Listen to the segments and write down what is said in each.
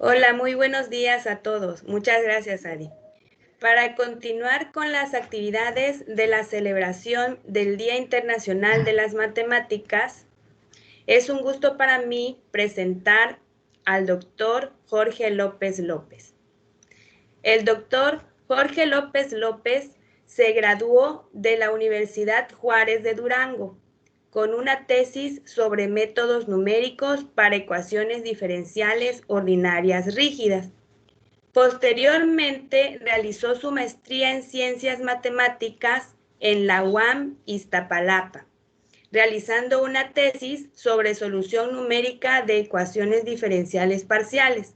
Hola, muy buenos días a todos. Muchas gracias, Adi. Para continuar con las actividades de la celebración del Día Internacional de las Matemáticas, es un gusto para mí presentar al doctor Jorge López López. El doctor Jorge López López se graduó de la Universidad Juárez de Durango con una tesis sobre métodos numéricos para ecuaciones diferenciales ordinarias rígidas. Posteriormente realizó su maestría en Ciencias Matemáticas en la UAM Iztapalapa, realizando una tesis sobre solución numérica de ecuaciones diferenciales parciales,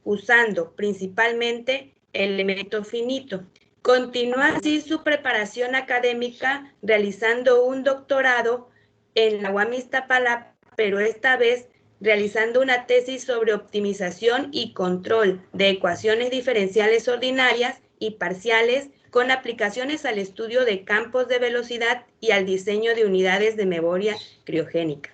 usando principalmente el elemento finito. Continúa así su preparación académica realizando un doctorado en la UAM Iztapalapa, pero esta vez realizando una tesis sobre optimización y control de ecuaciones diferenciales ordinarias y parciales con aplicaciones al estudio de campos de velocidad y al diseño de unidades de memoria criogénica.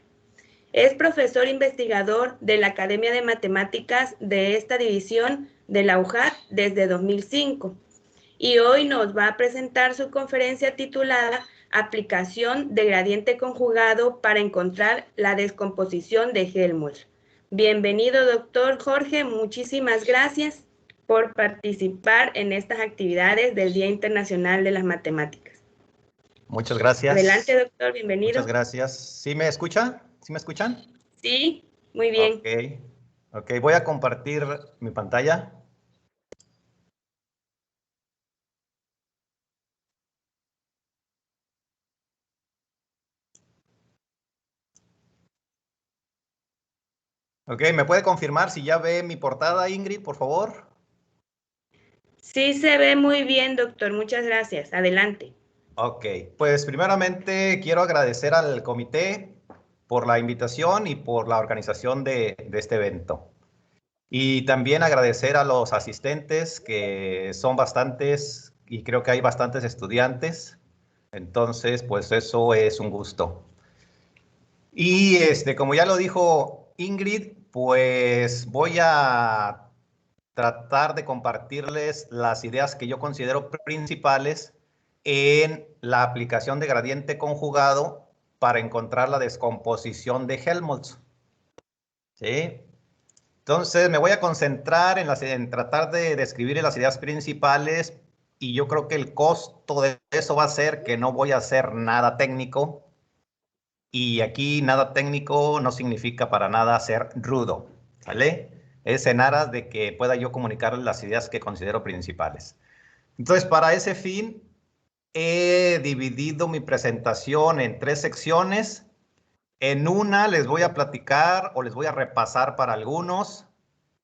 Es profesor investigador de la Academia de Matemáticas de esta división de la UJAT desde 2005 y hoy nos va a presentar su conferencia titulada Aplicación de gradiente conjugado para encontrar la descomposición de Helmholtz. Bienvenido, doctor Jorge. Muchísimas gracias por participar en estas actividades del Día Internacional de las Matemáticas. Muchas gracias. Adelante, doctor. Bienvenido. Muchas gracias. ¿Sí me escucha? ¿Sí me escuchan? Sí, muy bien. Ok, voy a compartir mi pantalla. Ok, ¿me puede confirmar si ya ve mi portada, Ingrid, por favor? Sí, se ve muy bien, doctor. Muchas gracias. Adelante. Ok, pues primeramente quiero agradecer al comité por la invitación y por la organización de este evento. Y también agradecer a los asistentes, que son bastantes, y creo que hay bastantes estudiantes. Entonces, pues eso es un gusto. Y como ya lo dijo Ingrid, pues voy a tratar de compartirles las ideas que yo considero principales en la aplicación de gradiente conjugado para encontrar la descomposición de Helmholtz. ¿Sí? Entonces me voy a concentrar en tratar de describir las ideas principales, y yo creo que el costo de eso va a ser que no voy a hacer nada técnico. Y aquí nada técnico no significa para nada ser rudo, ¿vale? Es en aras de que pueda yo comunicar las ideas que considero principales. Entonces, para ese fin, he dividido mi presentación en 3 secciones. En una les voy a platicar o les voy a repasar para algunos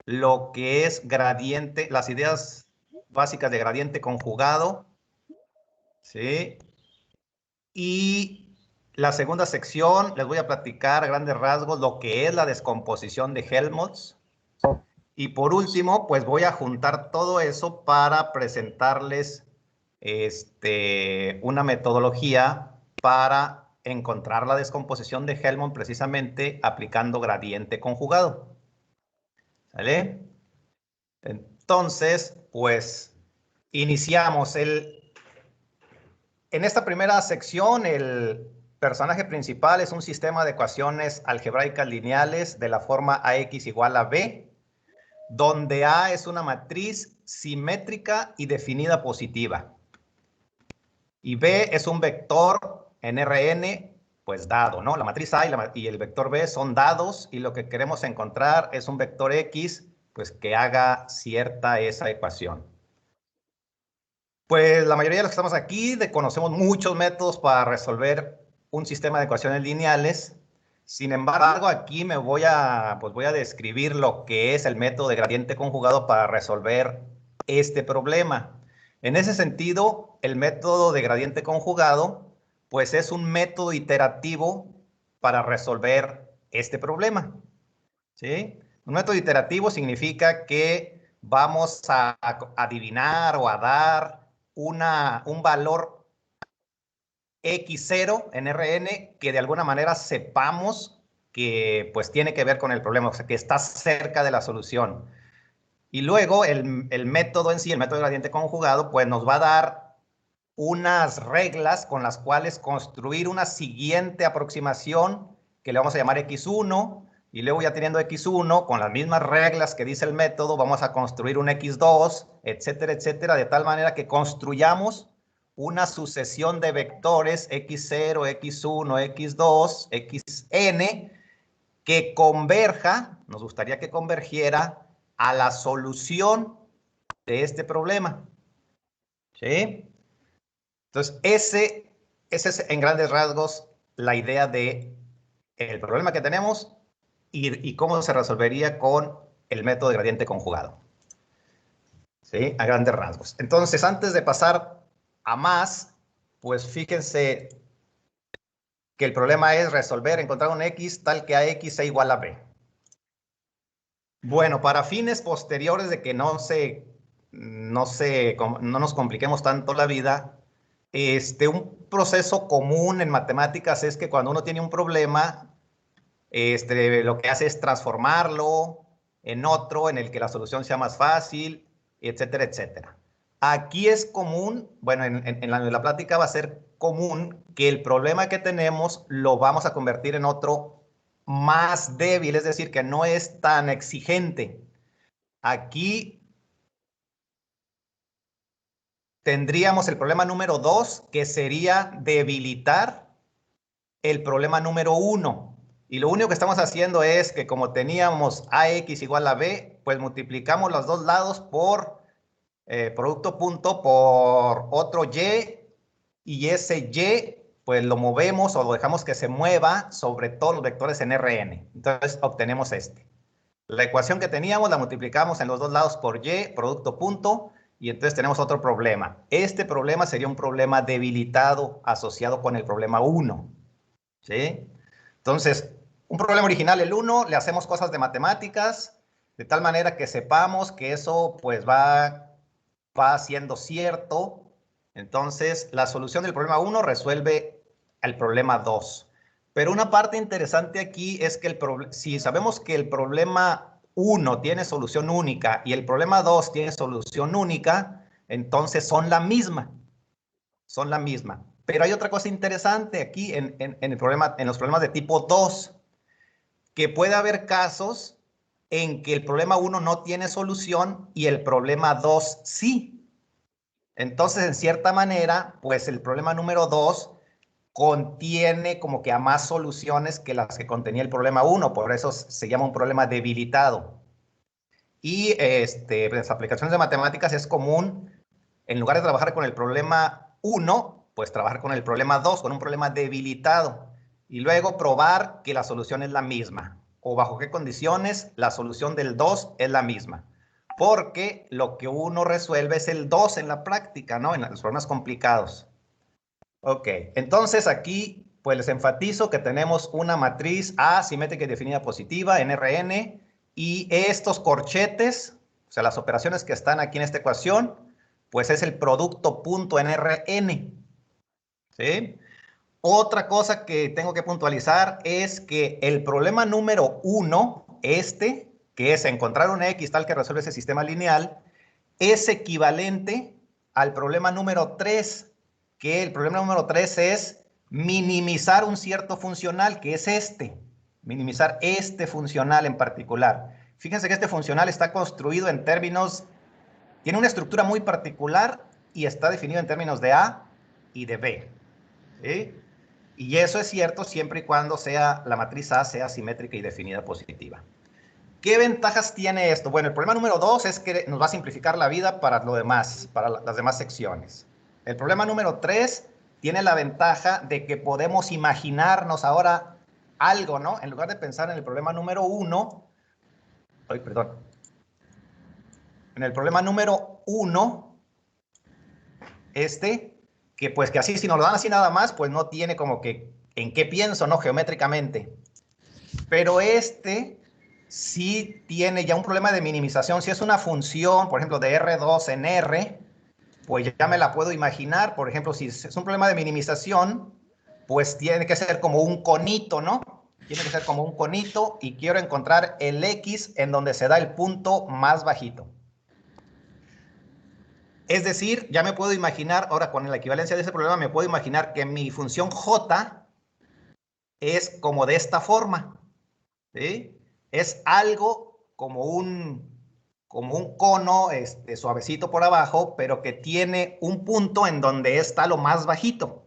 lo que es gradiente, las ideas básicas de gradiente conjugado, ¿sí? Y la segunda sección les voy a platicar a grandes rasgos lo que es la descomposición de Helmholtz. Y por último, pues voy a juntar todo eso para presentarles una metodología para encontrar la descomposición de Helmholtz precisamente aplicando gradiente conjugado. ¿Sale? Entonces, pues iniciamos. En esta primera sección, el personaje principal es un sistema de ecuaciones algebraicas lineales de la forma AX igual a B, donde A es una matriz simétrica y definida positiva. Y B es un vector en Rn, pues dado, ¿no? La matriz A y el vector B son dados, y lo que queremos encontrar es un vector X, pues que haga cierta esa ecuación. Pues la mayoría de los que estamos aquí conocemos muchos métodos para resolver un sistema de ecuaciones lineales. Sin embargo, aquí voy a describir lo que es el método de gradiente conjugado para resolver este problema. En ese sentido, el método de gradiente conjugado, pues es un método iterativo para resolver este problema. ¿Sí? Un método iterativo significa que vamos a adivinar o a dar un valor X0 en Rn que de alguna manera sepamos que pues tiene que ver con el problema, o sea, que está cerca de la solución. Y luego el método en sí, el método de gradiente conjugado, pues nos va a dar unas reglas con las cuales construir una siguiente aproximación que le vamos a llamar X1, y luego ya teniendo X1, con las mismas reglas que dice el método, vamos a construir un X2, etcétera, etcétera, de tal manera que construyamos una sucesión de vectores X0, X1, X2, Xn, que converja, nos gustaría que convergiera a la solución de este problema. ¿Sí? Entonces, ese es en grandes rasgos la idea de el problema que tenemos y cómo se resolvería con el método de gradiente conjugado. ¿Sí? A grandes rasgos. Entonces, antes de pasar a más, pues fíjense que el problema es resolver, encontrar un X tal que AX sea igual a B. Bueno, para fines posteriores de que no nos compliquemos tanto la vida, un proceso común en matemáticas es que cuando uno tiene un problema, lo que hace es transformarlo en otro en el que la solución sea más fácil, etcétera, etcétera. Aquí es común, bueno, en la plática va a ser común que el problema que tenemos lo vamos a convertir en otro más débil, es decir, que no es tan exigente. Aquí tendríamos el problema número 2, que sería debilitar el problema número 1. Y lo único que estamos haciendo es que como teníamos AX igual a B, pues multiplicamos los dos lados por producto punto por otro y ese Y pues lo movemos o lo dejamos que se mueva sobre todos los vectores en Rn. Entonces obtenemos este. La ecuación que teníamos la multiplicamos en los dos lados por Y, producto punto, y entonces tenemos otro problema. Este problema sería un problema debilitado asociado con el problema 1. ¿Sí? Entonces, un problema original, el 1, le hacemos cosas de matemáticas, de tal manera que sepamos que eso pues va siendo cierto. Entonces, la solución del problema 1 resuelve el problema 2. Pero una parte interesante aquí es que si sabemos que el problema 1 tiene solución única y el problema 2 tiene solución única, entonces son la misma. Son la misma. Pero hay otra cosa interesante aquí en los problemas de tipo 2, que puede haber casos en que el problema 1 no tiene solución y el problema 2 sí. Entonces, en cierta manera, pues el problema número 2 contiene como que a más soluciones que las que contenía el problema 1, por eso se llama un problema debilitado. Y en las aplicaciones de matemáticas es común, en lugar de trabajar con el problema 1, pues trabajar con el problema 2, con un problema debilitado, y luego probar que la solución es la misma, o bajo qué condiciones la solución del 2 es la misma. Porque lo que uno resuelve es el 2 en la práctica, ¿no? En los problemas complicados. Ok, entonces aquí pues les enfatizo que tenemos una matriz A simétrica y definida positiva en Rn, y estos corchetes, o sea, las operaciones que están aquí en esta ecuación, pues es el producto punto en Rn. ¿Sí? Otra cosa que tengo que puntualizar es que el problema número 1, que es encontrar una X tal que resuelve ese sistema lineal, es equivalente al problema número 3, que el problema número 3 es minimizar un cierto funcional, que es minimizar este funcional en particular. Fíjense que este funcional está construido en términos, tiene una estructura muy particular y está definido en términos de A y de B. ¿Sí? Y eso es cierto siempre y cuando la matriz A sea simétrica y definida positiva. ¿Qué ventajas tiene esto? Bueno, el problema número 2 es que nos va a simplificar la vida para lo demás, para las demás secciones. El problema número 3 tiene la ventaja de que podemos imaginarnos ahora algo, ¿no? En lugar de pensar en el problema número 1, en el problema número 1, que pues que así, si nos lo dan así nada más, pues no tiene como que en qué pienso, ¿no? Geométricamente. Pero sí tiene ya un problema de minimización. Si es una función, por ejemplo, de R2 en R, pues ya me la puedo imaginar. Por ejemplo, si es un problema de minimización, pues tiene que ser como un conito, ¿no? Tiene que ser como un conito y quiero encontrar el X en donde se da el punto más bajito. Es decir, ya me puedo imaginar, ahora con la equivalencia de ese problema, me puedo imaginar que mi función j es como de esta forma, ¿sí? Es algo como un cono suavecito por abajo, pero que tiene un punto en donde está lo más bajito,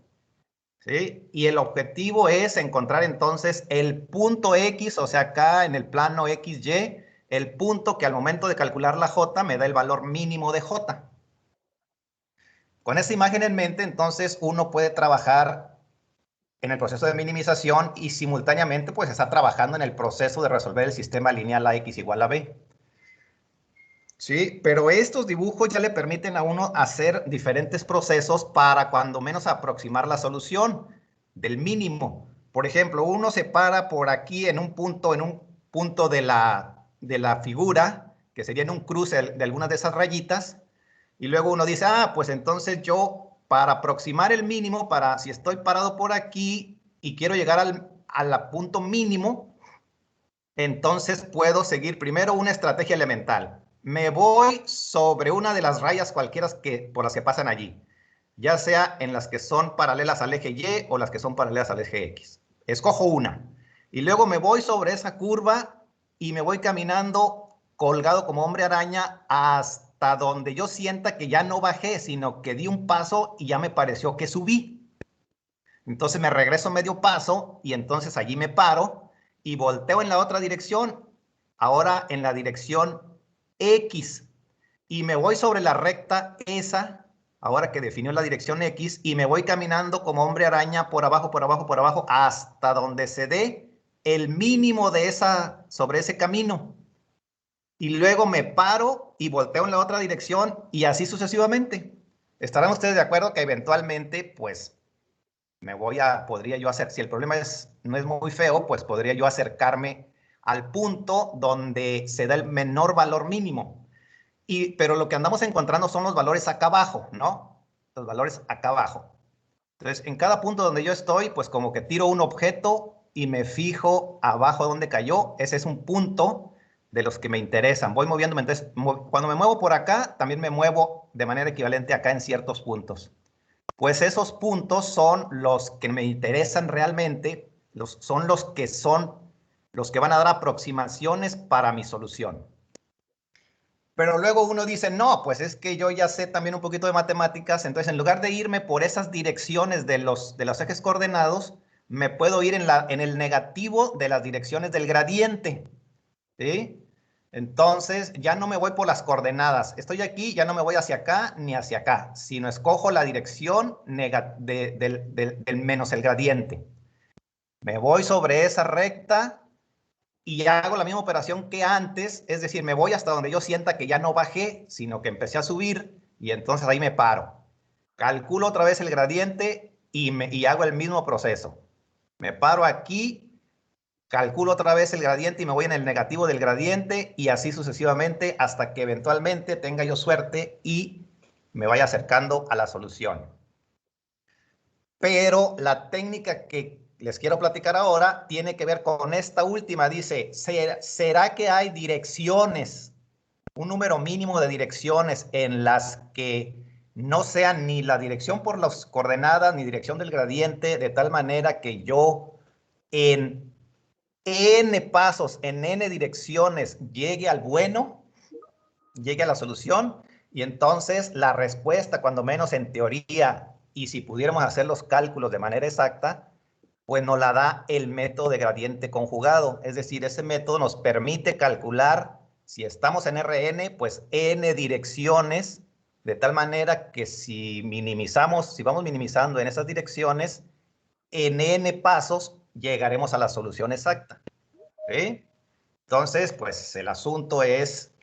¿sí? Y el objetivo es encontrar entonces el punto X, o sea, acá en el plano XY, el punto que al momento de calcular la J me da el valor mínimo de J. Con esa imagen en mente, entonces uno puede trabajar en el proceso de minimización y simultáneamente pues está trabajando en el proceso de resolver el sistema lineal AX igual a B. Sí, pero estos dibujos ya le permiten a uno hacer diferentes procesos para cuando menos aproximar la solución del mínimo. Por ejemplo, uno se para por aquí en un punto de la figura, que sería en un cruce de algunas de esas rayitas, y luego uno dice, ah, pues entonces yo para aproximar el mínimo, si estoy parado por aquí y quiero llegar al punto mínimo, entonces puedo seguir primero una estrategia elemental. Me voy sobre una de las rayas cualquiera por las que pasan allí, ya sea en las que son paralelas al eje Y o las que son paralelas al eje X. Escojo una y luego me voy sobre esa curva y me voy caminando colgado como hombre araña hasta donde yo sienta que ya no bajé, sino que di un paso y ya me pareció que subí. Entonces me regreso medio paso y entonces allí me paro y volteo en la otra dirección, ahora en la dirección X, y me voy sobre la recta esa, ahora que definió la dirección X, y me voy caminando como hombre araña por abajo, por abajo, por abajo, hasta donde se dé el mínimo sobre ese camino. Y luego me paro y volteo en la otra dirección y así sucesivamente. ¿Estarán ustedes de acuerdo que eventualmente, pues, podría yo hacer, si el problema no es muy feo, pues podría yo acercarme al punto donde se da el menor valor mínimo? Pero lo que andamos encontrando son los valores acá abajo, ¿no? Los valores acá abajo. Entonces, en cada punto donde yo estoy, pues como que tiro un objeto y me fijo abajo donde cayó. Ese es un punto de los que me interesan. Voy moviéndome, entonces, cuando me muevo por acá, también me muevo de manera equivalente acá en ciertos puntos. Pues esos puntos son los que me interesan realmente, son los que van a dar aproximaciones para mi solución. Pero luego uno dice, no, pues es que yo ya sé también un poquito de matemáticas, entonces en lugar de irme por esas direcciones de los ejes coordenados, me puedo ir en el negativo de las direcciones del gradiente, ¿sí? Entonces ya no me voy por las coordenadas. Estoy aquí, ya no me voy hacia acá ni hacia acá, sino escojo la dirección del menos el gradiente. Me voy sobre esa recta y hago la misma operación que antes, es decir, me voy hasta donde yo sienta que ya no bajé, sino que empecé a subir y entonces ahí me paro. Calculo otra vez el gradiente y hago el mismo proceso. Me paro aquí, calculo otra vez el gradiente y me voy en el negativo del gradiente y así sucesivamente hasta que eventualmente tenga yo suerte y me vaya acercando a la solución. Pero la técnica que les quiero platicar ahora tiene que ver con esta última. Dice, ¿será que hay direcciones, un número mínimo de direcciones en las que no sean ni la dirección por las coordenadas ni dirección del gradiente, de tal manera que yo en n pasos, en n direcciones, llegue al bueno, llegue a la solución? Y entonces la respuesta, cuando menos en teoría, y si pudiéramos hacer los cálculos de manera exacta, pues nos la da el método de gradiente conjugado. Es decir, ese método nos permite calcular, si estamos en Rn, pues n direcciones, de tal manera que si vamos minimizando en esas direcciones, en n pasos llegaremos a la solución exacta. ¿Sí? Entonces, pues el asunto es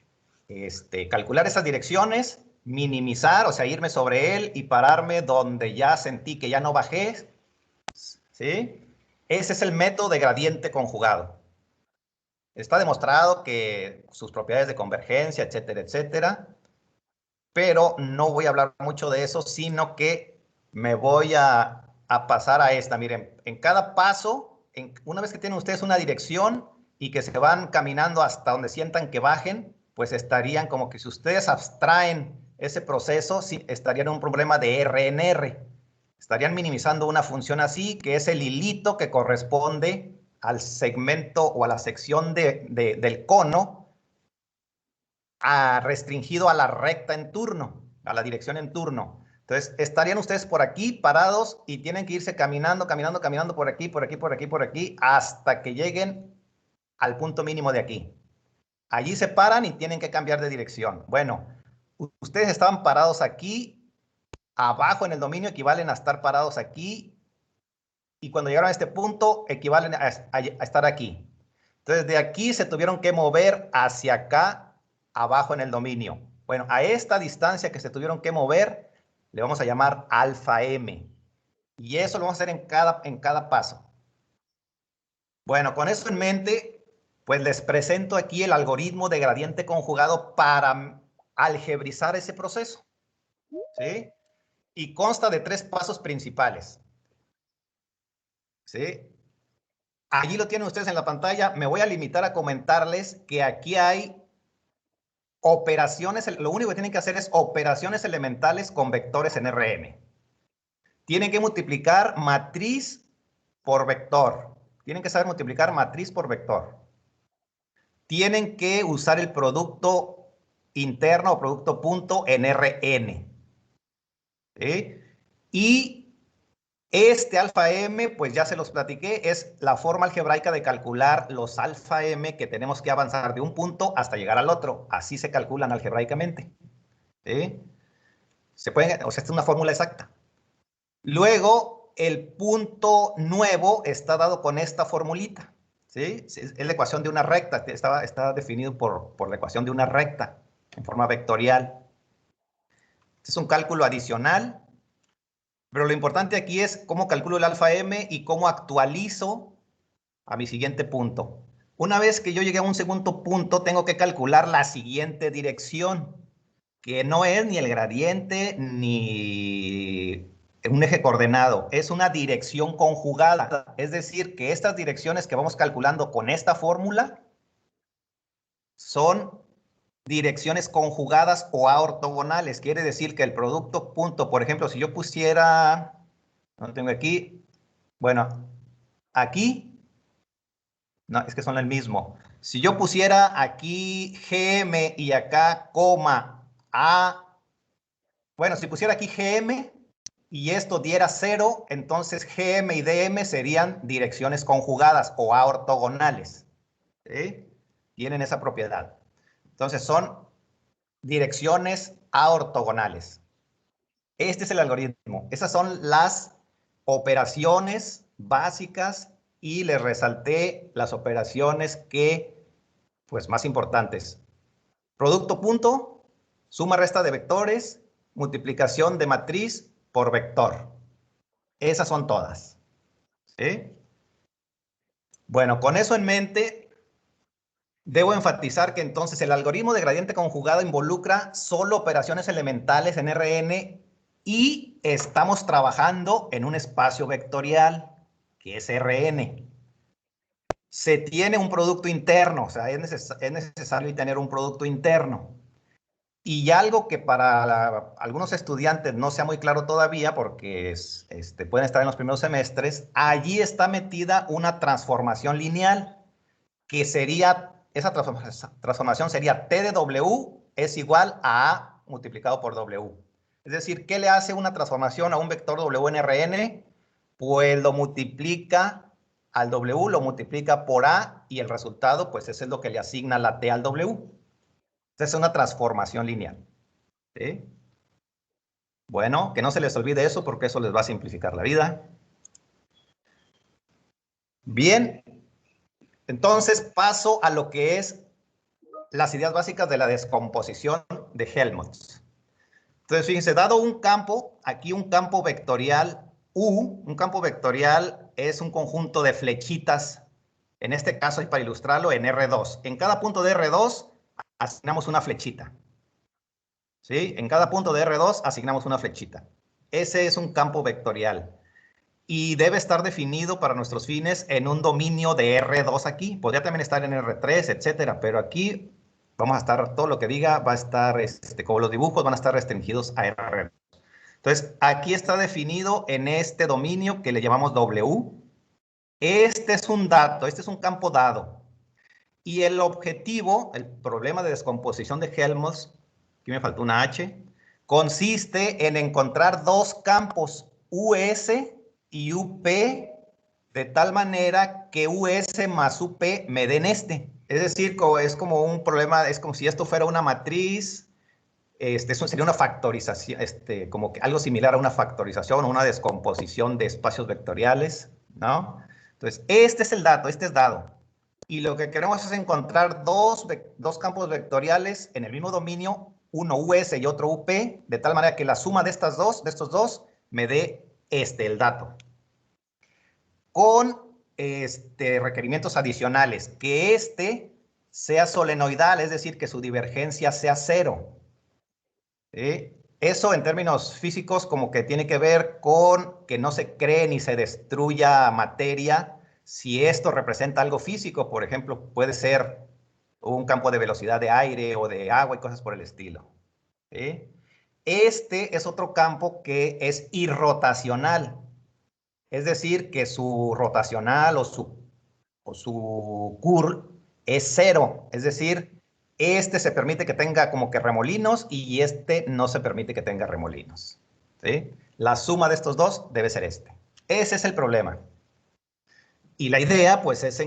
calcular esas direcciones, minimizar, o sea, irme sobre él y pararme donde ya sentí que ya no bajé, ¿sí? Ese es el método de gradiente conjugado. Está demostrado que sus propiedades de convergencia, etcétera, etcétera, pero no voy a hablar mucho de eso, sino que me voy a pasar a esta. Miren, en cada paso, una vez que tienen ustedes una dirección y que se van caminando hasta donde sientan que bajen, pues estarían como que si ustedes abstraen ese proceso sí, estaría en un problema de RNR. Estarían minimizando una función así, que es el hilito que corresponde al segmento o a la sección del cono restringido a la recta en turno, a la dirección en turno. Entonces, estarían ustedes por aquí parados y tienen que irse caminando, caminando, caminando por aquí, por aquí, por aquí, por aquí, hasta que lleguen al punto mínimo de aquí. Allí se paran y tienen que cambiar de dirección. Bueno, ustedes estaban parados aquí, abajo en el dominio equivalen a estar parados aquí, y cuando llegaron a este punto equivalen a estar aquí. Entonces, de aquí se tuvieron que mover hacia acá, abajo en el dominio. Bueno, a esta distancia que se tuvieron que mover, le vamos a llamar alfa m. Y eso lo vamos a hacer en cada paso. Bueno, con eso en mente, pues les presento aquí el algoritmo de gradiente conjugado para algebrizar ese proceso. ¿Sí? Y consta de 3 pasos principales. ¿Sí? Allí lo tienen ustedes en la pantalla. Me voy a limitar a comentarles que aquí hay operaciones, lo único que tienen que hacer es operaciones elementales con vectores en Rn. Tienen que multiplicar matriz por vector. Tienen que saber multiplicar matriz por vector. Tienen que usar el producto interno o producto punto en Rn. ¿Sí? Y este alfa m, pues ya se los platiqué, es la forma algebraica de calcular los alfa m que tenemos que avanzar de un punto hasta llegar al otro. Así se calculan algebraicamente. ¿Sí? Se pueden, o sea, esta es una fórmula exacta. Luego, el punto nuevo está dado con esta formulita. ¿Sí? Es la ecuación de una recta. Está definido por la ecuación de una recta en forma vectorial. Este es un cálculo adicional. Pero lo importante aquí es cómo calculo el alfa m y cómo actualizo a mi siguiente punto. Una vez que yo llegué a un segundo punto, tengo que calcular la siguiente dirección, que no es ni el gradiente ni un eje coordenado, es una dirección conjugada. Es decir, que estas direcciones que vamos calculando con esta fórmula son direcciones conjugadas o ortogonales. Quiere decir que el producto punto, por ejemplo, si yo pusiera, no tengo aquí, bueno, aquí, no, es que son el mismo. Si yo pusiera aquí GM y acá coma A, bueno, si pusiera aquí GM y esto diera 0, entonces GM y DM serían direcciones conjugadas o ortogonales. ¿Sí? Tienen esa propiedad. Entonces son direcciones ortogonales. Este es el algoritmo. Esas son las operaciones básicas y les resalté las operaciones que, pues, más importantes. Producto punto, suma resta de vectores, multiplicación de matriz por vector. Esas son todas. ¿Sí? Bueno, con eso en mente, debo enfatizar que entonces el algoritmo de gradiente conjugado involucra solo operaciones elementales en Rn y estamos trabajando en un espacio vectorial, que es Rn. Se tiene un producto interno, o sea, es necesario tener un producto interno. Y algo que para algunos estudiantes no sea muy claro todavía, porque pueden estar en los primeros semestres, allí está metida una transformación lineal, que sería, esa transformación sería T de W es igual a A multiplicado por W. Es decir, ¿qué le hace una transformación a un vector W en Rn? Pues lo multiplica al W, lo multiplica por A y el resultado, pues eso es lo que le asigna la T al W. Esta es una transformación lineal. ¿Sí? Bueno, que no se les olvide eso porque eso les va a simplificar la vida. Bien, entonces paso a lo que es las ideas básicas de la descomposición de Helmholtz. Entonces, fíjense, dado un campo, aquí un campo vectorial U, un campo vectorial es un conjunto de flechitas, en este caso, y para ilustrarlo, en R2. En cada punto de R2 asignamos una flechita. ¿Sí? En cada punto de R2 asignamos una flechita. Ese es un campo vectorial. Y debe estar definido para nuestros fines en un dominio de R2 aquí. Podría también estar en R3, etcétera, pero aquí vamos a estar, todo lo que diga va a estar, como los dibujos van a estar restringidos a R. Entonces, aquí está definido en este dominio que le llamamos W. Este es un dato, este es un campo dado. Y el objetivo, el problema de descomposición de Helmholtz, aquí me faltó una H, consiste en encontrar dos campos, US y UP, de tal manera que US más UP me den este. Es decir, es como un problema, es como si esto fuera una matriz, eso sería una factorización, como que algo similar a una factorización o una descomposición de espacios vectoriales, ¿no? Entonces, este es el dato, este es dado. Y lo que queremos es encontrar dos campos vectoriales en el mismo dominio, uno US y otro UP, de tal manera que la suma de estos dos, me dé el dato. Con requerimientos adicionales, que sea solenoidal, es decir, que su divergencia sea cero. ¿Sí? Eso en términos físicos como que tiene que ver con que no se cree ni se destruya materia. Si esto representa algo físico, por ejemplo, puede ser un campo de velocidad de aire o de agua y cosas por el estilo. ¿Sí? Este es otro campo que es irrotacional. Es decir, que su rotacional o su curl es cero. Es decir, este se permite que tenga como que remolinos y este no se permite que tenga remolinos. ¿Sí? La suma de estos dos debe ser este. Ese es el problema. Y la idea, pues, es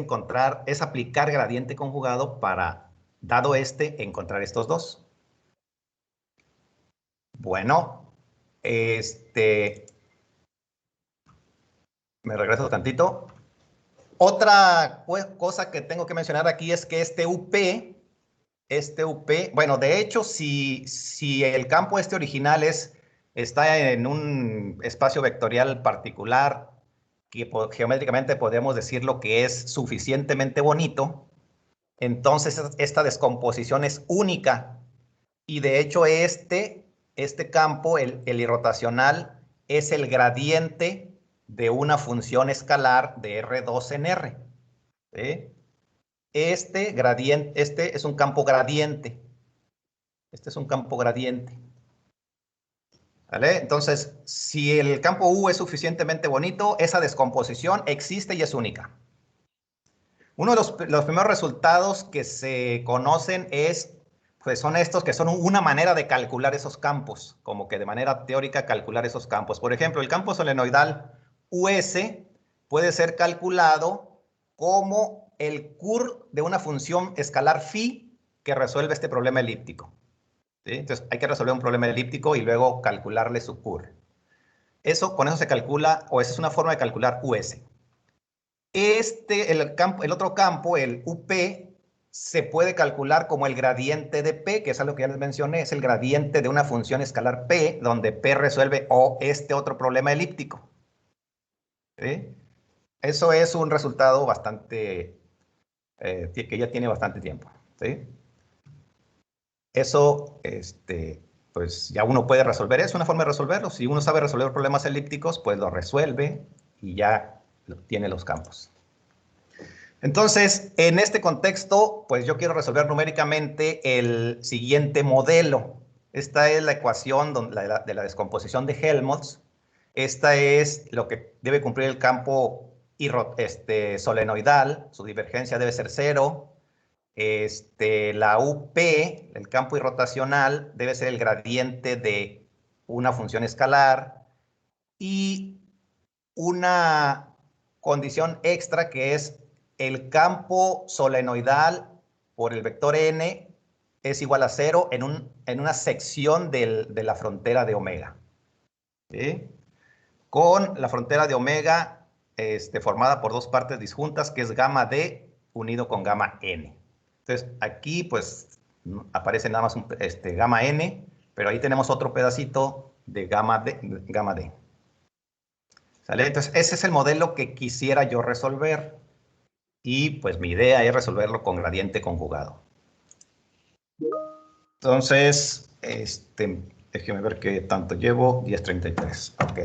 aplicar gradiente conjugado para, dado encontrar estos dos. Bueno, me regreso tantito. Otra cosa que tengo que mencionar aquí es que este UP, bueno, de hecho, si el campo original está en un espacio vectorial particular, que geométricamente podemos decir lo que es suficientemente bonito, entonces esta descomposición es única. Y de hecho este campo, el irrotacional, es el gradiente de una función escalar de R2 en R. ¿Sí? Este es un campo gradiente. Este es un campo gradiente. ¿Vale? Entonces, si el campo U es suficientemente bonito, esa descomposición existe y es única. Uno de los primeros resultados que se conocen pues son estos que son una manera de calcular esos campos, como que de manera teórica calcular esos campos. Por ejemplo, el campo solenoidal US puede ser calculado como el curl de una función escalar phi que resuelve este problema elíptico. ¿Sí? Entonces hay que resolver un problema elíptico y luego calcularle su curl. Con eso se calcula, o esa es una forma de calcular US. El otro campo, el UP, se puede calcular como el gradiente de P, que es algo que ya les mencioné, es el gradiente de una función escalar P, donde P resuelve otro problema elíptico. ¿Sí? Eso es un resultado bastante, que ya tiene bastante tiempo. ¿Sí? Eso, pues ya uno puede resolver, es una forma de resolverlo. Si uno sabe resolver problemas elípticos, pues lo resuelve y ya tiene los campos. Entonces, en este contexto, pues yo quiero resolver numéricamente el siguiente modelo. Esta es la ecuación de la descomposición de Helmholtz. Esta es lo que debe cumplir el campo solenoidal. Su divergencia debe ser cero. La UP, el campo irrotacional, debe ser el gradiente de una función escalar. Y una condición extra que es el campo solenoidal por el vector n es igual a 0 en una sección de la frontera de omega. ¿Sí? Con la frontera de omega formada por dos partes disjuntas, que es gamma d unido con gamma n. Entonces, aquí pues aparece nada más gamma n, pero ahí tenemos otro pedacito de gamma d. ¿Sale? Entonces, ese es el modelo que quisiera yo resolver. Y pues mi idea es resolverlo con gradiente conjugado. Entonces, déjeme ver qué tanto llevo. 10:33. Ok.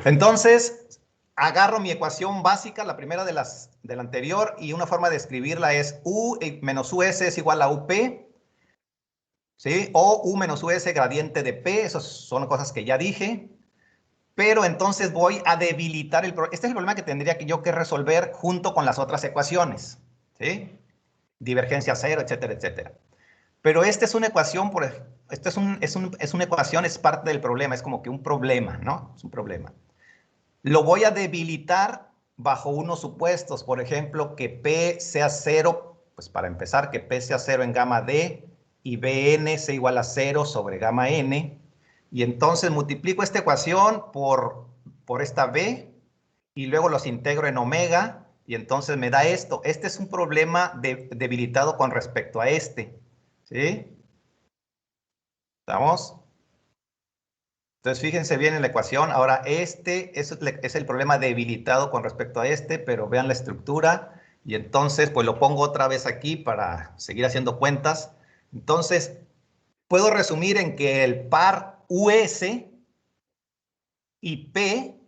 Entonces, agarro mi ecuación básica, la primera de la anterior, y una forma de escribirla es U menos US es igual a UP, ¿sí? O U menos US gradiente de P, esas son cosas que ya dije. Pero entonces voy a debilitar el problema. Este es el problema que tendría yo que resolver junto con las otras ecuaciones, ¿sí? Divergencia cero, etcétera, etcétera. Pero esta es una ecuación, esto es una ecuación, es parte del problema, es como que un problema, ¿no? Es un problema. Lo voy a debilitar bajo unos supuestos, por ejemplo, que P sea cero, pues para empezar, que P sea cero en gamma D y Bn sea igual a 0 sobre gamma n. Y entonces multiplico esta ecuación por esta B y luego los integro en omega y entonces me da esto. Este es un problema debilitado con respecto a este. ¿Sí? ¿Estamos? Entonces fíjense bien en la ecuación. Ahora este es el problema debilitado con respecto a este, pero vean la estructura. Y entonces pues lo pongo otra vez aquí para seguir haciendo cuentas. Entonces puedo resumir en que el par US y P,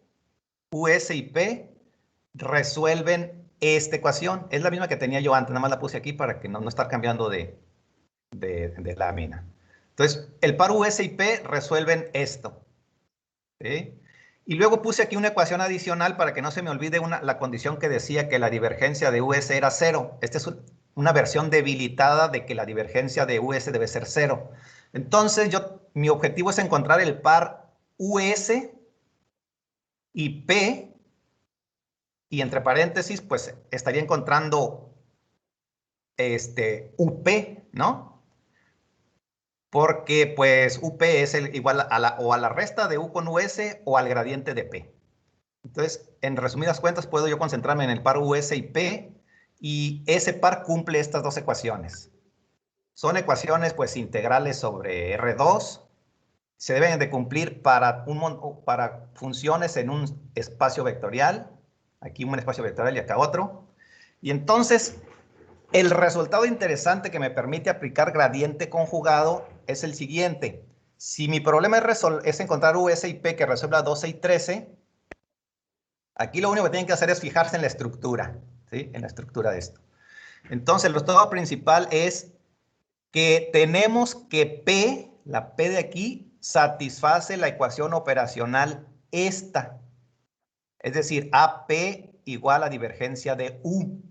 US y P, resuelven esta ecuación. Es la misma que tenía yo antes, nada más la puse aquí para que no estar cambiando de lámina. Entonces, el par US y P resuelven esto. ¿Sí? Y luego puse aquí una ecuación adicional para que no se me olvide la condición que decía que la divergencia de US era 0. Esta es una versión debilitada de que la divergencia de US debe ser 0. Entonces, mi objetivo es encontrar el par US y P, y entre paréntesis, pues estaría encontrando UP, ¿no? Porque pues UP es igual a la resta de U con US o al gradiente de P. Entonces, en resumidas cuentas, puedo yo concentrarme en el par US y P, y ese par cumple estas dos ecuaciones. Son ecuaciones pues integrales sobre R2, se deben de cumplir para funciones en un espacio vectorial, aquí un espacio vectorial y acá otro. Y entonces, el resultado interesante que me permite aplicar gradiente conjugado es el siguiente. Si mi problema es encontrar US y P que resuelva 12 y 13, aquí lo único que tienen que hacer es fijarse en la estructura, ¿sí? En la estructura de esto. Entonces, el resultado principal es que tenemos que P, la P de aquí, satisface la ecuación operacional esta. Es decir, AP igual a divergencia de U,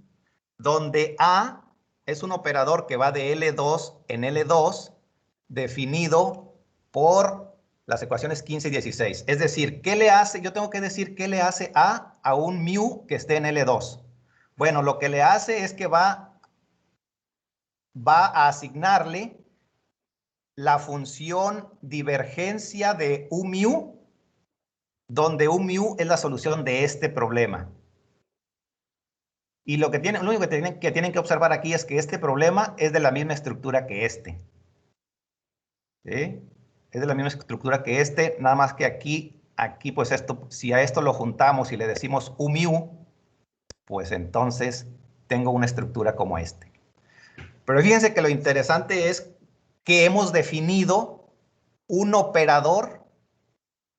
donde A es un operador que va de L2 en L2, definido por las ecuaciones 15 y 16. Es decir, ¿qué le hace? Yo tengo que decir qué le hace a un mu que esté en L2. Bueno, lo que le hace es que va a asignarle la función divergencia de U mu, donde U mu es la solución de este problema. Y lo único que tienen que observar aquí es que este problema es de la misma estructura que este. ¿Sí? Es de la misma estructura que este, nada más que aquí pues si a esto lo juntamos y le decimos U mu, pues entonces tengo una estructura como este. Pero fíjense que lo interesante es que hemos definido un operador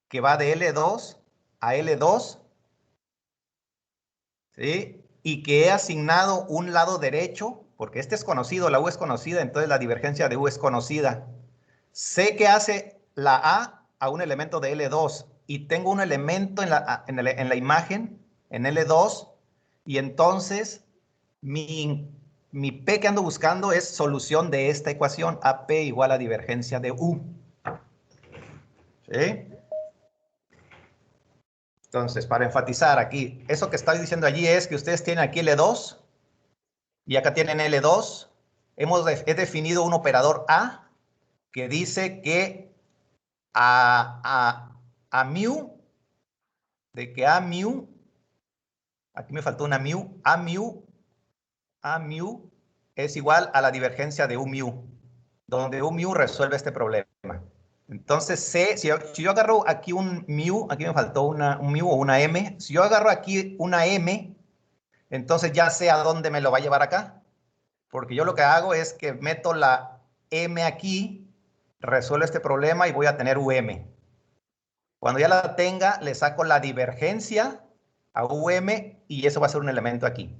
que va de L2 a L2, ¿sí? Y que he asignado un lado derecho, porque este es conocido, la U es conocida, entonces la divergencia de U es conocida. Sé que hace la a un elemento de L2 y tengo un elemento en la imagen, en L2, y entonces mi P que ando buscando es solución de esta ecuación, AP igual a divergencia de U. ¿Sí? Entonces, para enfatizar aquí, eso que estoy diciendo allí es que ustedes tienen aquí L2 y acá tienen L2. He definido un operador A que dice que a mu, de que a mu, aquí me faltó una mu, a mu es igual a la divergencia de U mu, donde U mu resuelve este problema. Entonces, si yo agarro aquí un mu, aquí me faltó un mu o una m, si yo agarro aquí una m, entonces ya sé a dónde me lo va a llevar acá, porque yo lo que hago es que meto la m aquí, resuelvo este problema y voy a tener um. Cuando ya la tenga, le saco la divergencia a y eso va a ser un elemento aquí.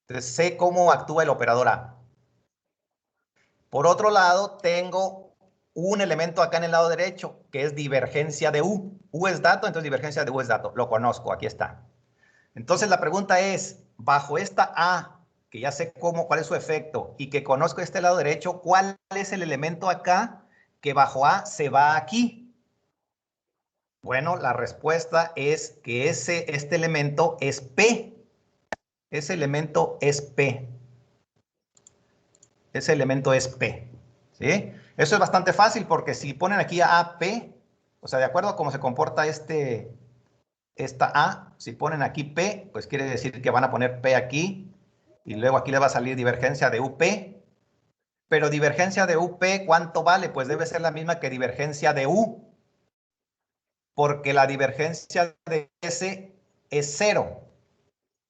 Entonces sé cómo actúa el operador A. Por otro lado, tengo un elemento acá en el lado derecho, que es divergencia de U. U es dato, entonces divergencia de U es dato. Lo conozco, aquí está. Entonces la pregunta es, bajo esta A, que ya sé cuál es su efecto, y que conozco este lado derecho, ¿cuál es el elemento acá que bajo A se va aquí? Bueno, la respuesta es que este elemento es P. Ese elemento es P. Ese elemento es P. ¿Sí? Eso es bastante fácil porque si ponen aquí a AP, o sea, de acuerdo a cómo se comporta esta A, si ponen aquí P, pues quiere decir que van a poner P aquí y luego aquí le va a salir divergencia de UP. Pero divergencia de UP, ¿cuánto vale? Pues debe ser la misma que divergencia de U, porque la divergencia de S es 0.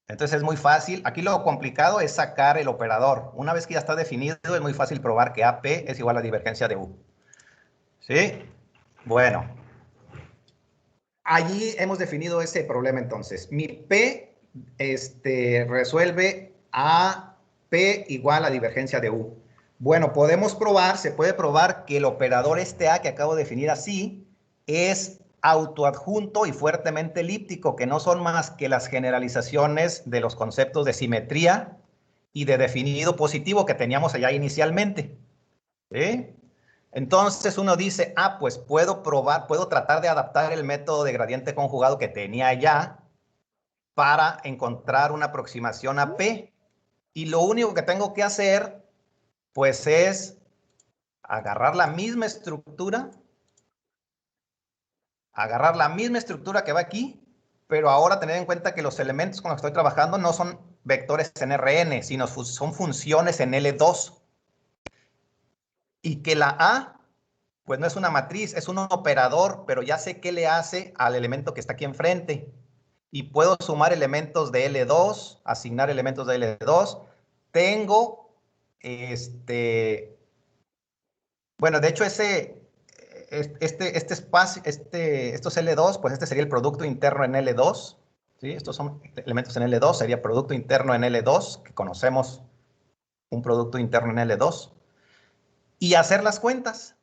Entonces es muy fácil. Aquí lo complicado es sacar el operador. Una vez que ya está definido, es muy fácil probar que AP es igual a divergencia de U. ¿Sí? Bueno, allí hemos definido ese problema entonces. Mi P resuelve a P igual a divergencia de U. Bueno, podemos probar, se puede probar que el operador A que acabo de definir así es autoadjunto y fuertemente elíptico, que no son más que las generalizaciones de los conceptos de simetría y de definido positivo que teníamos allá inicialmente. ¿Sí? Entonces uno dice, pues puedo probar, puedo tratar de adaptar el método de gradiente conjugado que tenía ya para encontrar una aproximación a P. Y lo único que tengo que hacer, pues es agarrar la misma estructura que va aquí, pero ahora tener en cuenta que los elementos con los que estoy trabajando no son vectores en Rn, sino son funciones en L2. Y que la A pues no es una matriz, es un operador, pero ya sé qué le hace al elemento que está aquí enfrente. Y puedo sumar elementos de L2, asignar elementos de L2. Tengo, bueno, de hecho espacio, estos L2, pues este sería el producto interno en L2. ¿Sí? Estos son elementos en L2, sería producto interno en L2, que conocemos un producto interno en L2. Y hacer las cuentas.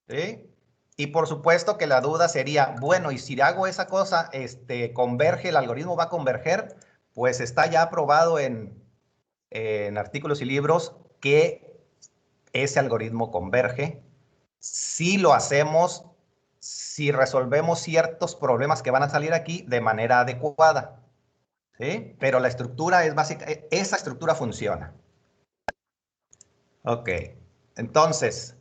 ¿Sí? Y por supuesto que la duda sería, bueno, y si hago esa cosa, converge, el algoritmo va a converger, pues está ya aprobado en artículos y libros que ese algoritmo converge. Si lo hacemos, si resolvemos ciertos problemas que van a salir aquí de manera adecuada. ¿Sí? Pero la estructura es básica, esa estructura funciona. Ok, entonces...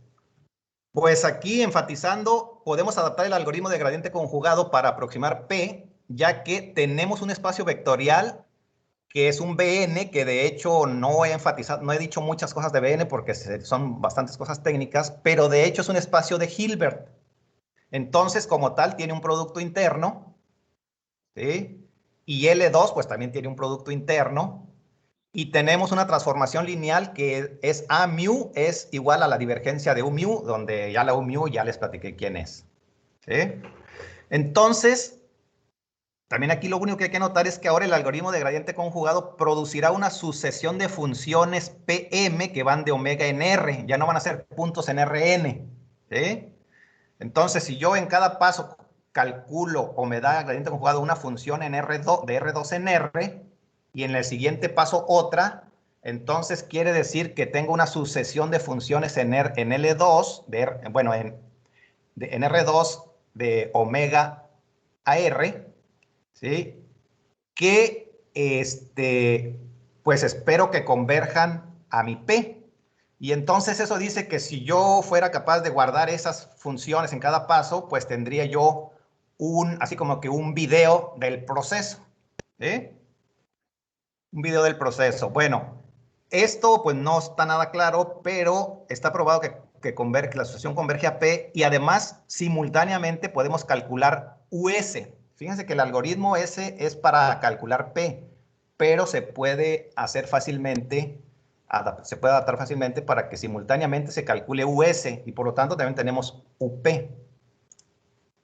Pues aquí, enfatizando, podemos adaptar el algoritmo de gradiente conjugado para aproximar P, ya que tenemos un espacio vectorial que es un Bn, que de hecho no he enfatizado, no he dicho muchas cosas de Bn porque son bastantes cosas técnicas, pero de hecho es un espacio de Hilbert. Entonces, como tal, tiene un producto interno, ¿sí? Y L2, pues también tiene un producto interno. Y tenemos una transformación lineal que es A mu es igual a la divergencia de U mu, donde ya la U mu ya les platiqué quién es. ¿Sí? Entonces, también aquí lo único que hay que notar es que ahora el algoritmo de gradiente conjugado producirá una sucesión de funciones Pm que van de omega en R, ya no van a ser puntos en Rn. ¿Sí? Entonces, si yo en cada paso calculo o me da gradiente conjugado una función en R2, de R2 en R, y en el siguiente paso otra, entonces quiere decir que tengo una sucesión de funciones en L2, en R2 de omega a R, ¿sí? Que pues espero que converjan a mi P. Y entonces eso dice que si yo fuera capaz de guardar esas funciones en cada paso, pues tendría yo así como que un video del proceso. ¿Sí? Un video del proceso. Bueno, esto pues no está nada claro, pero está probado que la asociación converge a P y además simultáneamente podemos calcular US. Fíjense que el algoritmo S es para calcular P, pero se puede hacer fácilmente, se puede adaptar fácilmente para que simultáneamente se calcule US y por lo tanto también tenemos UP.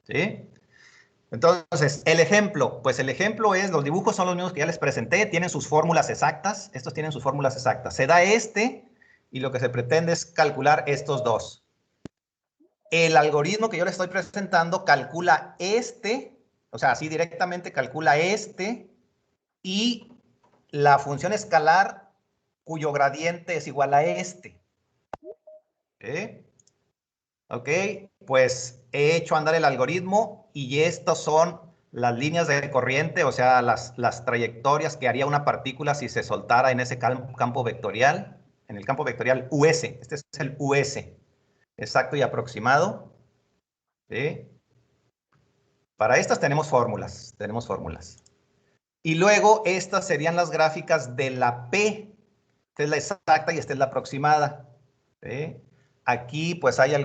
¿Sí? Entonces, el ejemplo, pues el ejemplo es, los dibujos son los mismos que ya les presenté, tienen sus fórmulas exactas, estos tienen sus fórmulas exactas. Se da y lo que se pretende es calcular estos dos. El algoritmo que yo les estoy presentando calcula o sea, así directamente calcula y la función escalar cuyo gradiente es igual a ¿Eh? Ok, pues he hecho andar el algoritmo y estas son las líneas de corriente, o sea, las trayectorias que haría una partícula si se soltara en ese campo vectorial, en el campo vectorial US. Este es el US, exacto y aproximado. ¿Sí? Para estas tenemos fórmulas, Y luego estas serían las gráficas de la P. Esta es la exacta y esta es la aproximada. ¿Sí? Aquí pues hay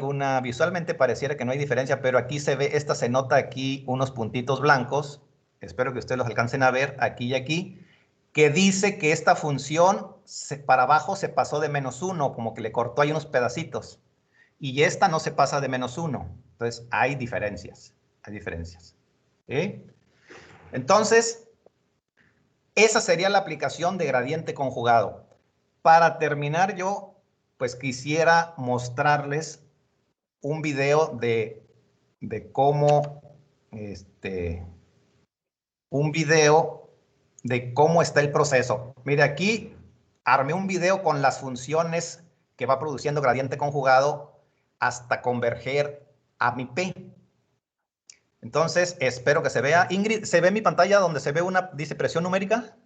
visualmente pareciera que no hay diferencia, pero aquí se ve, esta se nota aquí unos puntitos blancos, espero que ustedes los alcancen a ver aquí y aquí, que dice que esta función para abajo se pasó de -1, como que le cortó ahí unos pedacitos, y esta no se pasa de -1, entonces hay diferencias, ¿Sí? Entonces, esa sería la aplicación de gradiente conjugado. Para terminar yo, pues quisiera mostrarles un video de cómo, está el proceso. Mire, aquí armé un video con las funciones que va produciendo gradiente conjugado hasta converger a mi P. Entonces, espero que se vea. Ingrid, ¿se ve mi pantalla donde se ve dice presión numérica?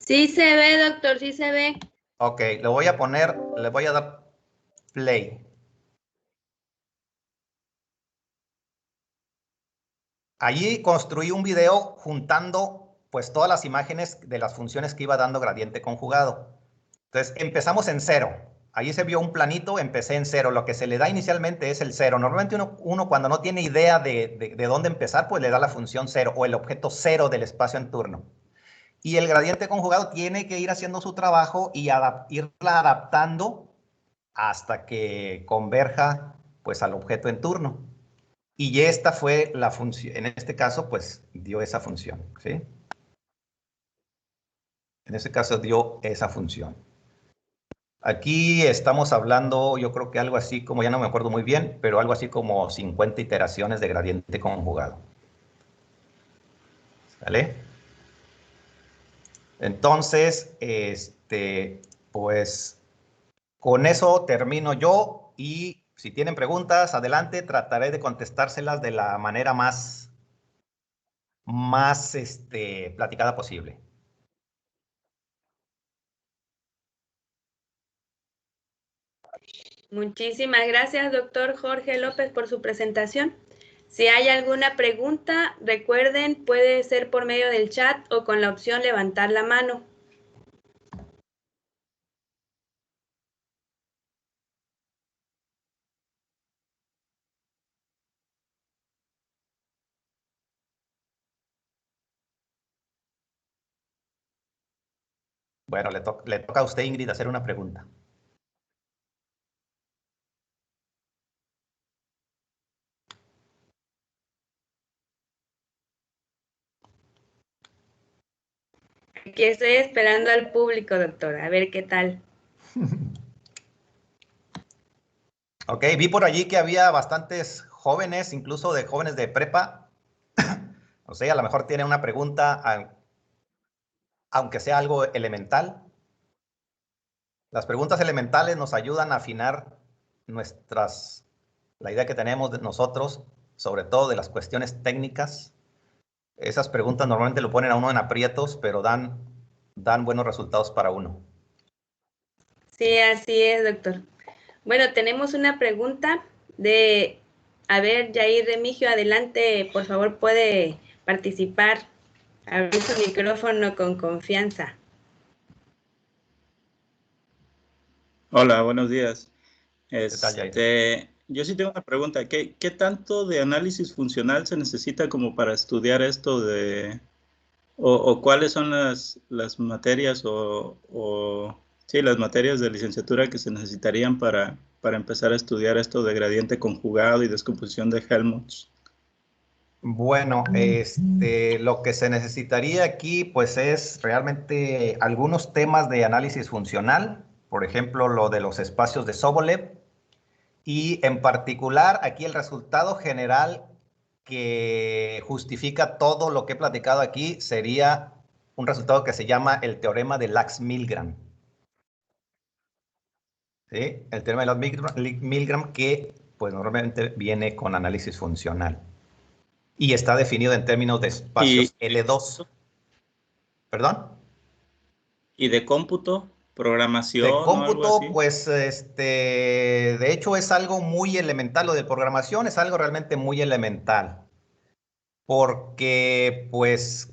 Sí se ve, doctor, sí se ve. Ok, le voy a dar play. Allí construí un video juntando pues todas las imágenes de las funciones que iba dando gradiente conjugado. Entonces empezamos en 0. Allí se vio un planito, empecé en 0. Lo que se le da inicialmente es el 0. Normalmente uno cuando no tiene idea de dónde empezar, pues le da la función 0 o el objeto 0 del espacio en turno. Y el gradiente conjugado tiene que ir haciendo su trabajo y irla adaptando hasta que converja pues al objeto en turno. Y esta fue la función, en este caso, pues dio esa función, ¿sí? En este caso dio esa función. Aquí estamos hablando, yo creo que algo así como, ya no me acuerdo muy bien, pero algo así como 50 iteraciones de gradiente conjugado. ¿Sale? Entonces, pues con eso termino yo y si tienen preguntas, adelante, trataré de contestárselas de la manera más platicada posible. Muchísimas gracias, doctor Jorge López, por su presentación. Si hay alguna pregunta, recuerden, puede ser por medio del chat o con la opción levantar la mano. Bueno, le toca a usted, Ingrid, hacer una pregunta. Aquí estoy esperando al público, doctor, a ver qué tal. Ok, vi por allí que había bastantes jóvenes, incluso de jóvenes de prepa. O sea, a lo mejor tienen una pregunta, aunque sea algo elemental. Las preguntas elementales nos ayudan a afinar la idea que tenemos de nosotros, sobre todo de las cuestiones técnicas. Esas preguntas normalmente lo ponen a uno en aprietos, pero dan buenos resultados para uno. Sí, así es, doctor. Bueno, tenemos una pregunta a ver, Jair Remigio, adelante, por favor, puede participar. Abrir su micrófono con confianza. Hola, buenos días. ¿Qué tal, Jair? Yo sí tengo una pregunta. ¿Qué tanto de análisis funcional se necesita como para estudiar esto o cuáles son las materias sí, las materias de licenciatura que se necesitarían para para empezar a estudiar esto de gradiente conjugado y descomposición de Helmholtz? Bueno, lo que se necesitaría aquí, pues, es realmente algunos temas de análisis funcional, por ejemplo, lo de los espacios de Sobolev, y en particular aquí el resultado general que justifica todo lo que he platicado aquí sería un resultado que se llama el teorema de Lax-Milgram. ¿Sí? El teorema de Lax-Milgram que, pues, normalmente viene con análisis funcional. Y está definido en términos de espacios L2. ¿Perdón? ¿Y de cómputo, De programación o algo cómputo, así? pues, de hecho es algo muy elemental. Lo de programación es algo realmente muy elemental. Porque, pues,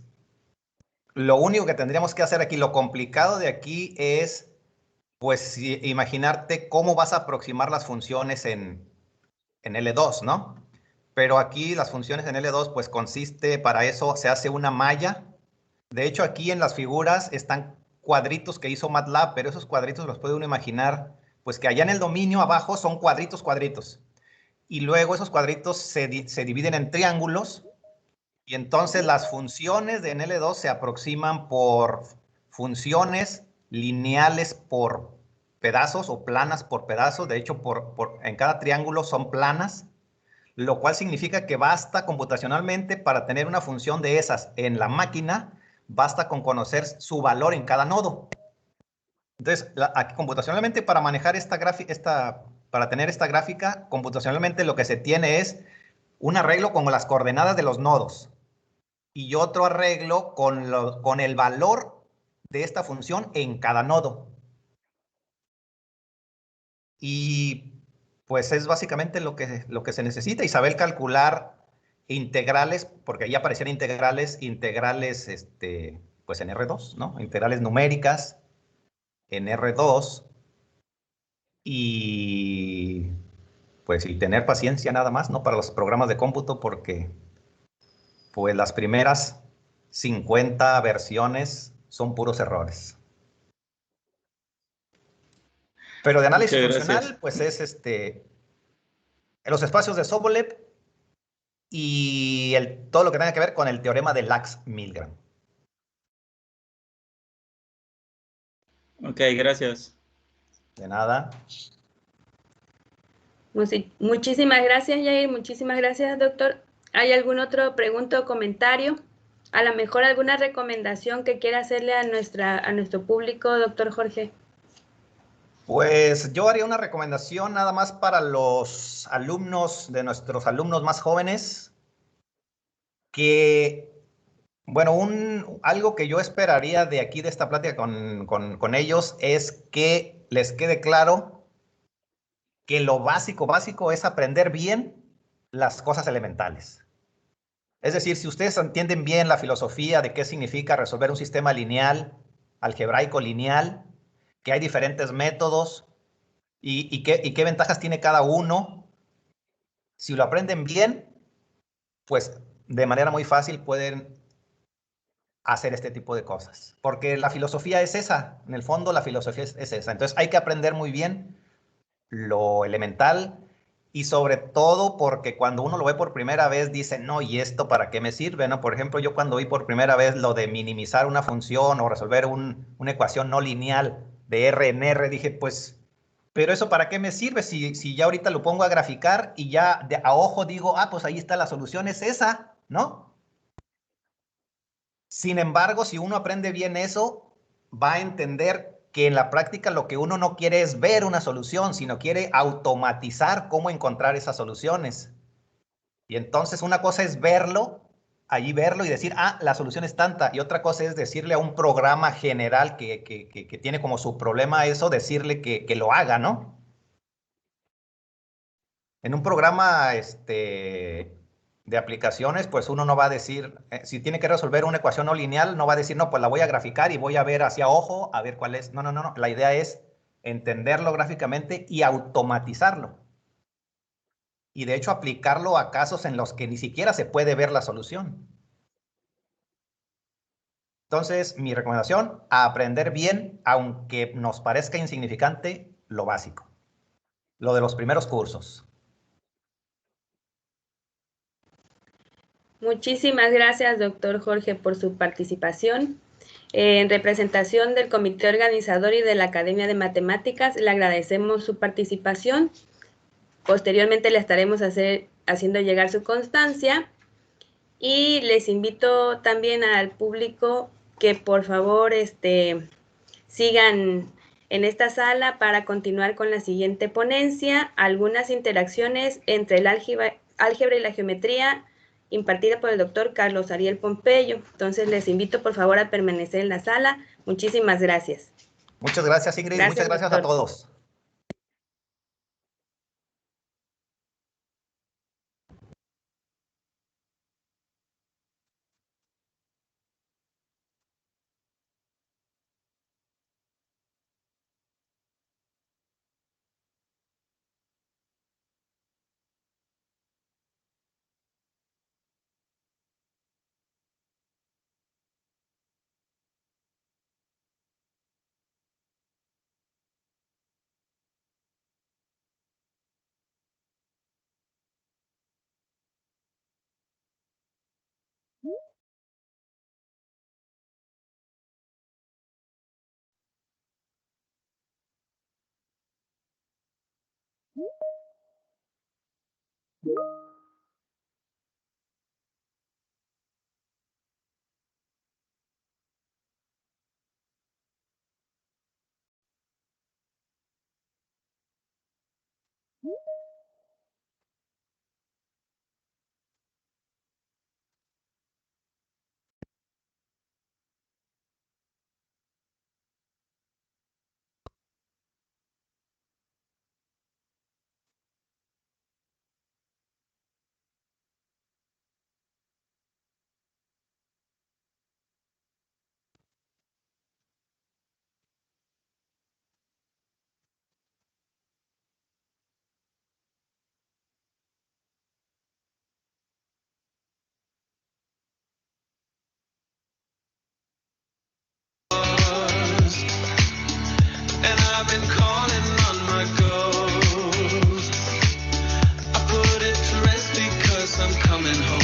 lo único que tendríamos que hacer aquí, lo complicado de aquí es, pues, imaginarte cómo vas a aproximar las funciones en L2, ¿no? Pero aquí las funciones en L2, pues consiste, para eso se hace una malla. De hecho, aquí en las figuras están cuadritos que hizo MATLAB, pero esos cuadritos los puede uno imaginar, pues que allá en el dominio abajo son cuadritos, cuadritos. Y luego esos cuadritos se dividen en triángulos, y entonces las funciones de en L2 se aproximan por funciones lineales por pedazos o planas por pedazos. De hecho, en cada triángulo son planas, lo cual significa que basta computacionalmente para tener una función de esas en la máquina, basta con conocer su valor en cada nodo. Entonces, aquí, computacionalmente, para manejar para tener esta gráfica, computacionalmente lo que se tiene es un arreglo con las coordenadas de los nodos y otro arreglo con el valor de esta función en cada nodo. Y pues es básicamente lo que se necesita, y saber calcular integrales, porque ahí aparecían integrales, pues en R2, ¿no? Integrales numéricas en R2, y pues y tener paciencia nada más, ¿no? Para los programas de cómputo, porque pues las primeras 50 versiones son puros errores. Pero de análisis Muchas funcional, gracias. pues es los espacios de Sobolev y todo lo que tenga que ver con el teorema de Lax-Milgram. Ok, gracias. De nada. Muchísimas gracias, Yair. Muchísimas gracias, doctor. ¿Hay algún otro pregunta o comentario? A lo mejor alguna recomendación que quiera hacerle a nuestro público, doctor Jorge. Pues yo haría una recomendación nada más para los alumnos, de nuestros alumnos más jóvenes, que, bueno, algo que yo esperaría de aquí, de esta plática con ellos, es que les quede claro que lo básico, básico es aprender bien las cosas elementales. Es decir, si ustedes entienden bien la filosofía de qué significa resolver un sistema lineal, algebraico lineal, que hay diferentes métodos y qué ventajas tiene cada uno, si lo aprenden bien, pues de manera muy fácil pueden hacer este tipo de cosas. Porque la filosofía es esa, en el fondo la filosofía es esa. Entonces hay que aprender muy bien lo elemental, y sobre todo porque cuando uno lo ve por primera vez dice, no, ¿y esto para qué me sirve? ¿No? Por ejemplo, yo cuando vi por primera vez lo de minimizar una función o resolver una ecuación no lineal de R en R, dije, pues, pero eso para qué me sirve si ya ahorita lo pongo a graficar y ya a ojo digo, ah, pues ahí está la solución, es esa, ¿no? Sin embargo, si uno aprende bien eso, va a entender que en la práctica lo que uno no quiere es ver una solución, sino quiere automatizar cómo encontrar esas soluciones. Y entonces una cosa es allí verlo y decir, ah, la solución es tanta. Y otra cosa es decirle a un programa general que tiene como su problema eso, decirle que lo haga, ¿no? En un programa de aplicaciones, pues uno no va a decir, si tiene que resolver una ecuación no lineal, no va a decir, no, pues la voy a graficar y voy a ver hacia ojo, a ver cuál es. No, no, no, no. La idea es entenderlo gráficamente y automatizarlo. Y de hecho aplicarlo a casos en los que ni siquiera se puede ver la solución. Entonces, mi recomendación, a aprender bien, aunque nos parezca insignificante, lo básico. lo de los primeros cursos. Muchísimas gracias, doctor Jorge, por su participación. En representación del comité organizador y de la Academia de Matemáticas, le agradecemos su participación. Posteriormente le estaremos haciendo llegar su constancia y les invito también al público que por favor sigan en esta sala para continuar con la siguiente ponencia, algunas interacciones entre el álgebra y la geometría, impartida por el doctor Carlos Ariel Pompeyo. Entonces les invito por favor a permanecer en la sala. Muchísimas gracias. Muchas gracias, Ingrid. Muchas gracias, doctor, a todos. And I've been calling on my ghost. I put it to rest because I'm coming home.